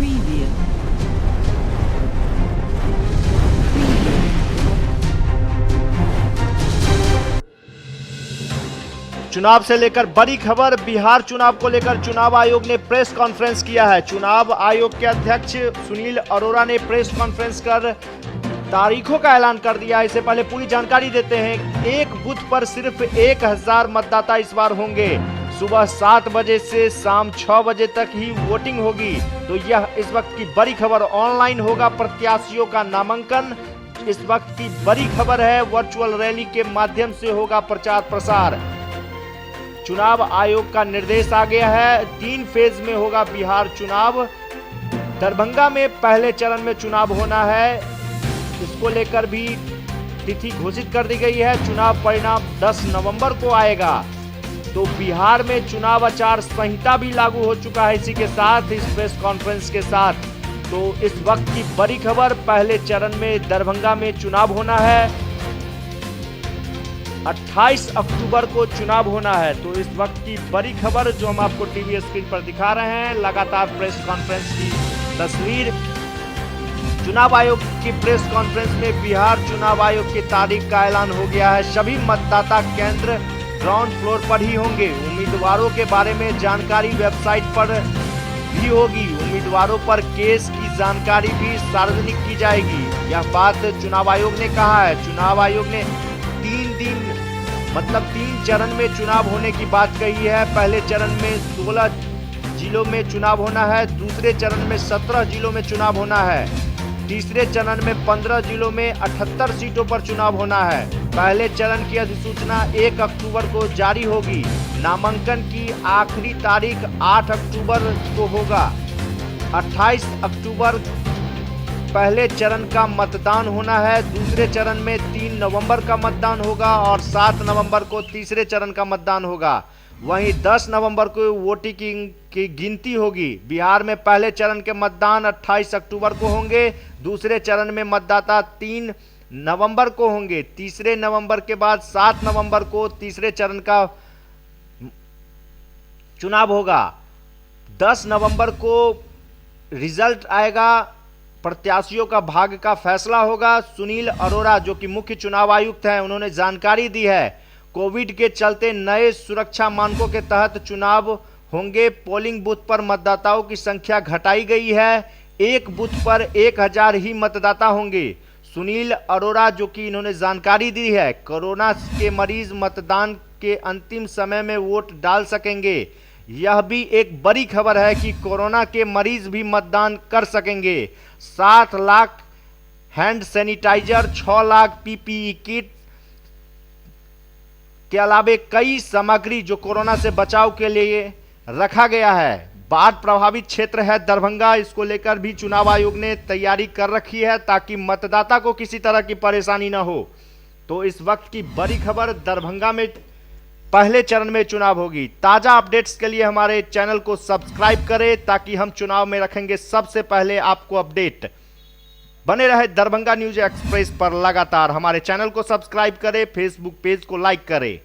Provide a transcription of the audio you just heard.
Preview. चुनाव से लेकर बड़ी खबर। बिहार चुनाव को लेकर चुनाव आयोग ने प्रेस कॉन्फ्रेंस किया है। चुनाव आयोग के अध्यक्ष सुनील अरोड़ा ने प्रेस कॉन्फ्रेंस कर तारीखों का ऐलान कर दिया। इससे पहले पूरी जानकारी देते हैं। एक बूथ पर सिर्फ 1000 मतदाता इस बार होंगे। सुबह 7 बजे से शाम 6 बजे तक ही वोटिंग होगी। तो यह इस वक्त की बड़ी खबर। ऑनलाइन होगा प्रत्याशियों का नामांकन। इस वक्त की बड़ी खबर है। वर्चुअल रैली के माध्यम से होगा प्रचार प्रसार। चुनाव आयोग का निर्देश आ गया है। 3 फेज में होगा बिहार चुनाव। दरभंगा में पहले चरण में चुनाव होना है। इसको लेकर भी तिथि घोषित कर दी गई है। चुनाव परिणाम 10 नवंबर को आएगा। तो बिहार में चुनाव आचार संहिता भी लागू हो चुका है इसी के साथ, इस प्रेस कॉन्फ्रेंस के साथ। तो इस वक्त की बड़ी खबर, पहले चरण में दरभंगा में चुनाव होना है। 28 अक्टूबर को चुनाव होना है। तो इस वक्त की बड़ी खबर जो हम आपको टीवी स्क्रीन पर दिखा रहे हैं, लगातार प्रेस कॉन्फ्रेंस की तस्वीर। चुनाव आयोग की प्रेस कॉन्फ्रेंस में बिहार चुनाव आयोग की तारीख का ऐलान हो गया है। सभी मतदाता केंद्र ग्राउंड फ्लोर पर ही होंगे। उम्मीदवारों के बारे में जानकारी वेबसाइट पर भी होगी। उम्मीदवारों पर केस की जानकारी भी सार्वजनिक की जाएगी। यह बात चुनाव आयोग ने कहा है। चुनाव आयोग ने 3 चरण में चुनाव होने की बात कही है। पहले चरण में 16 जिलों में चुनाव होना है। दूसरे चरण में 17 जिलों में चुनाव होना है। तीसरे चरण में 15 जिलों में 78 सीटों पर चुनाव होना है। पहले चरण की अधिसूचना 1 अक्टूबर को जारी होगी। नामांकन की आखिरी तारीख 8 अक्टूबर को होगा। 28 अक्टूबर पहले चरण का मतदान होना है। दूसरे चरण में 3 नवंबर का मतदान होगा और 7 नवंबर को तीसरे चरण का मतदान होगा। वहीं 10 नवंबर को वोटिंग की गिनती होगी। बिहार में पहले चरण के मतदान 28 अक्टूबर को होंगे। दूसरे चरण में मतदाता 3 नवंबर को होंगे। तीसरे नवंबर के बाद 7 नवंबर को तीसरे चरण का चुनाव होगा। 10 नवंबर को रिजल्ट आएगा। प्रत्याशियों का भाग्य का फैसला होगा। सुनील अरोड़ा जो कि मुख्य चुनाव आयुक्त हैं, उन्होंने जानकारी दी है। कोविड के चलते नए सुरक्षा मानकों के तहत चुनाव होंगे। पोलिंग बूथ पर मतदाताओं की संख्या घटाई गई है। एक बूथ पर 1000 ही मतदाता होंगे। सुनील अरोड़ा जो कि इन्होंने जानकारी दी है, कोरोना के मरीज मतदान के अंतिम समय में वोट डाल सकेंगे। यह भी एक बड़ी खबर है कि कोरोना के मरीज भी मतदान कर सकेंगे। 7 lakh hand sanitiser, 6 lakh PPE kit के अलावे कई सामग्री जो कोरोना से बचाव के लिए रखा गया है। बाढ़ प्रभावित क्षेत्र है दरभंगा, इसको लेकर भी चुनाव आयोग ने तैयारी कर रखी है ताकि मतदाता को किसी तरह की परेशानी न हो। तो इस वक्त की बड़ी खबर, दरभंगा में पहले चरण में चुनाव होगी। ताजा अपडेट्स के लिए हमारे चैनल को सब्सक्राइब करें ताकि हम चुनाव में रखेंगे सबसे पहले आपको अपडेट। बने रहे दरभंगा न्यूज एक्सप्रेस पर लगातार। हमारे चैनल को सब्सक्राइब करें, फेसबुक पेज को लाइक करें।